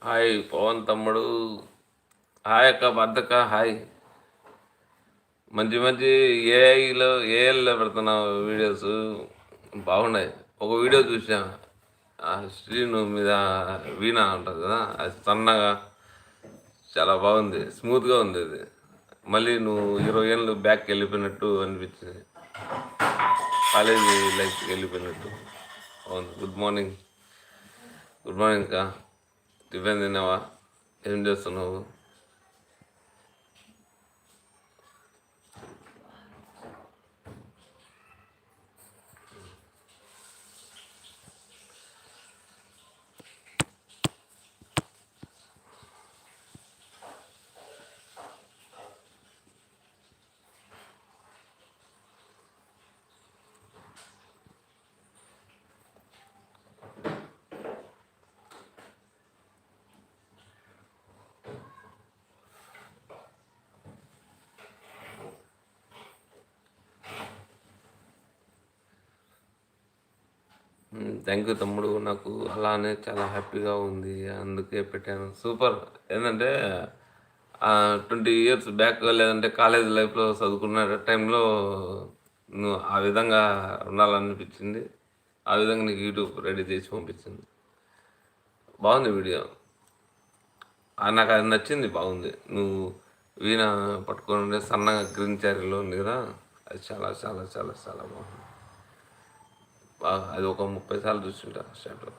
Hi Pawan తమ్ముడు. Hi అక్క బద్దక్క. Hi. మంచి మంచి ఏఐలో పెడుతున్నావు వీడియోస్, బాగున్నాయి. ఒక వీడియో చూసా, శ్రీను మీద వీణ ఉంటుంది కదా, అది సన్నగా చాలా బాగుంది, స్మూత్గా ఉంది. అది మళ్ళీ నువ్వు 20 ఏళ్ళు బ్యాక్కి వెళ్ళిపోయినట్టు అనిపించింది, కాలేజీ లైఫ్కి వెళ్ళిపోయినట్టు. అవును. Good morning. గుడ్ మార్నింగ్ అక్క. టిఫిన్ తిన్నావా? ఏం చేస్తున్నావు? థ్యాంక్ యూ తమ్ముడు. నాకు అలానే చాలా హ్యాపీగా ఉంది, అందుకే పెట్టాను. సూపర్. ఏంటంటే 20 ఇయర్స్ బ్యాక్, లేదంటే కాలేజ్ లైఫ్లో చదువుకున్న టైంలో నువ్వు ఆ విధంగా ఉండాలనిపించింది. ఆ విధంగా నీకు యూట్యూబ్ రెడీ చేసి పంపించింది. బాగుంది వీడియో. నాకు అది నచ్చింది, బాగుంది. నువ్వు వీణ పట్టుకొని ఉండే సన్నగా గ్రీన్ చారీలో ఉంది కదా, అది చాలా చాలా చాలా చాలా బాగుంది. అది ఒక 30 సార్లు చూస్తుంటా స్టార్ట్లో.